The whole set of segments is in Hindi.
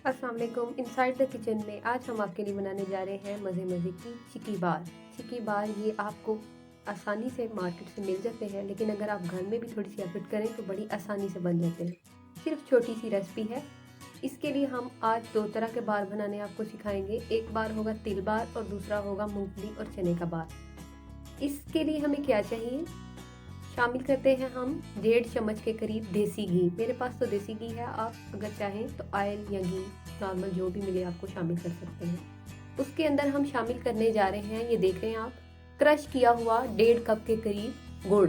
अस्सलाम वालेकुम। इनसाइड द किचन में आज हम आपके लिए बनाने जा रहे हैं मज़े मज़े की चिकी बार। चिकी बार ये आपको आसानी से मार्केट से मिल जाते हैं, लेकिन अगर आप घर में भी थोड़ी सी एफर्ट करें तो बड़ी आसानी से बन जाते हैं। सिर्फ छोटी सी रेसिपी है। इसके लिए हम आज दो तरह के बार बनाने आपको सिखाएंगे। एक बार होगा तिल बार और दूसरा होगा मूंगफली और चने का बार। इसके लिए हमें क्या चाहिए, शामिल करते हैं हम 1.5 चम्मच के करीब देसी घी। मेरे पास तो देसी घी है, आप अगर चाहें तो ऑयल या घी नॉर्मल जो भी मिले आपको शामिल कर सकते हैं। उसके अंदर हम शामिल करने जा रहे हैं, ये देख रहे हैं आप, क्रश किया हुआ 1.5 कप के करीब गुड़।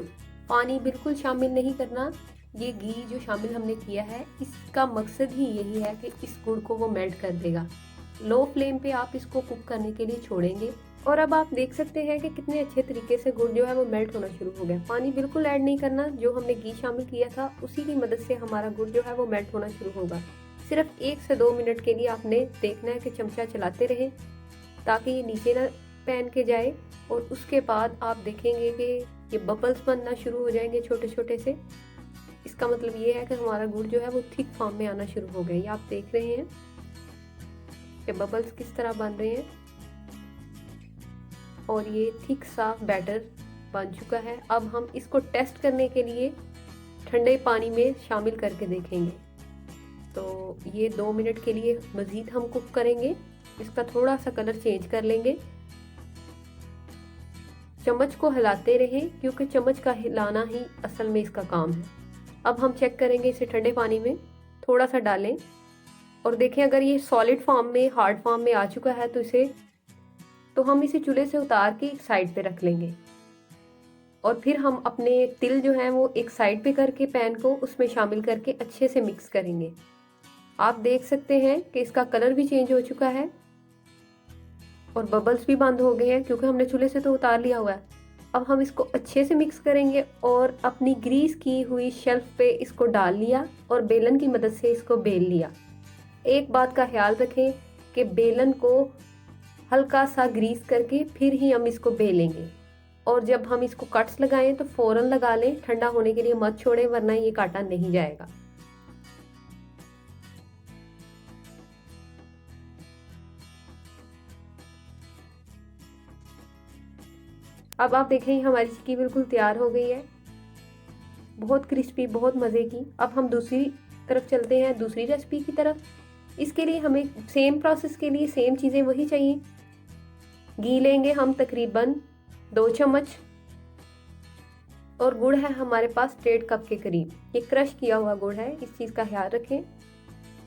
पानी बिल्कुल शामिल नहीं करना। ये घी जो शामिल हमने किया है इसका मकसद ही यही है कि इस गुड़ को वो मेल्ट कर देगा। लो फ्लेम पे आप इसको कुक करने के लिए छोड़ेंगे और अब आप देख सकते हैं कि कितने अच्छे तरीके से गुड़ जो है वो मेल्ट होना शुरू हो गया। पानी बिल्कुल ऐड नहीं करना, जो हमने घी शामिल किया था उसी की मदद से हमारा गुड़ जो है वो मेल्ट होना शुरू होगा। सिर्फ 1 से 2 मिनट के लिए आपने देखना है कि चमचा चलाते रहें ताकि ये नीचे ना पैन के जाए, और उसके बाद आप देखेंगे कि ये बबल्स बनना शुरू हो जाएंगे छोटे छोटे से। इसका मतलब ये है कि हमारा गुड़ जो है वो थिक फॉर्म में आना शुरू हो गया। ये आप देख रहे हैं कि बबल्स किस तरह बन रहे हैं और ये थिक सा बैटर बन चुका है। अब हम इसको टेस्ट करने के लिए ठंडे पानी में शामिल करके देखेंगे। तो ये 2 मिनट के लिए मज़ीद हम कुक करेंगे। इसका थोड़ा सा कलर चेंज कर लेंगे। चम्मच को हिलाते रहें क्योंकि चम्मच का हिलाना ही असल में इसका काम है। अब हम चेक करेंगे इसे ठंडे पानी में, थोड़ा सा डालें और देखें अगर ये सॉलिड फॉर्म में, हार्ड फॉर्म में आ चुका है तो हम इसे चूल्हे से उतार के एक साइड पे रख लेंगे और फिर हम अपने तिल जो हैं वो एक साइड पे करके पैन को उसमें शामिल करके अच्छे से मिक्स करेंगे। आप देख सकते हैं कि इसका कलर भी चेंज हो चुका है और बबल्स भी बंद हो गए हैं क्योंकि हमने चूल्हे से तो उतार लिया हुआ है। अब हम इसको अच्छे से मिक्स करेंगे और अपनी ग्रीस की हुई शेल्फ पे इसको डाल लिया और बेलन की मदद से इसको बेल लिया। एक बात का ख्याल रखें कि बेलन को हल्का सा ग्रीस करके फिर ही हम इसको बेलेंगे, और जब हम इसको कट्स लगाएं तो फौरन लगा लें, ठंडा होने के लिए मत छोड़ें वरना ये काटा नहीं जाएगा। अब आप देखें हमारी चिक्की बिल्कुल तैयार हो गई है, बहुत क्रिस्पी, बहुत मज़े की। अब हम दूसरी तरफ चलते हैं, दूसरी रेसिपी की तरफ। इसके लिए हमें सेम प्रोसेस के लिए सेम चीज़ें वही चाहिए। घी लेंगे हम तकरीबन 2 चम्मच और गुड़ है हमारे पास 1.5 कप के करीब। ये क्रश किया हुआ गुड़ है, इस चीज़ का ख्याल रखें।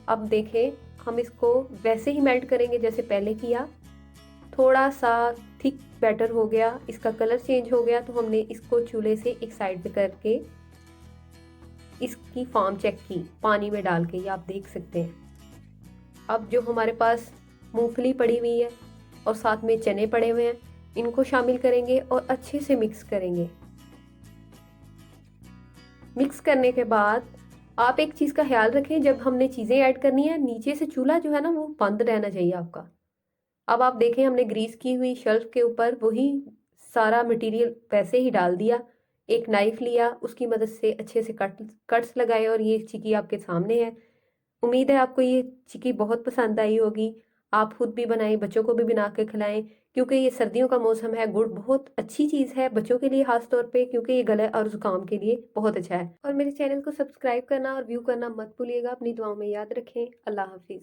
अब देखें हम इसको वैसे ही मेल्ट करेंगे जैसे पहले किया। थोड़ा सा थिक बैटर हो गया, इसका कलर चेंज हो गया तो हमने इसको चूल्हे से एक साइड पे करके इसकी फॉर्म चेक की पानी में डाल के, ये आप देख सकते हैं। अब जो हमारे पास मूंगफली पड़ी हुई है और साथ में चने पड़े हुए हैं, इनको शामिल करेंगे और अच्छे से मिक्स करेंगे। मिक्स करने के बाद आप एक चीज़ का ख्याल रखें, जब हमने चीज़ें ऐड करनी है नीचे से चूल्हा जो है ना वो बंद रहना चाहिए आपका। अब आप देखें हमने ग्रीस की हुई शेल्फ के ऊपर वही सारा मटेरियल वैसे ही डाल दिया। एक नाइफ लिया, उसकी मदद से अच्छे से कट्स लगाए और ये चिक्की आपके सामने है। उम्मीद है आपको ये चिक्की बहुत पसंद आई होगी। आप खुद भी बनाएं, बच्चों को भी बना के खिलाएं क्योंकि ये सर्दियों का मौसम है। गुड़ बहुत अच्छी चीज़ है बच्चों के लिए खास तौर पे, क्योंकि ये गले और जुकाम के लिए बहुत अच्छा है। और मेरे चैनल को सब्सक्राइब करना और व्यू करना मत भूलिएगा। अपनी दुआओं में याद रखें। अल्लाह हाफिज़।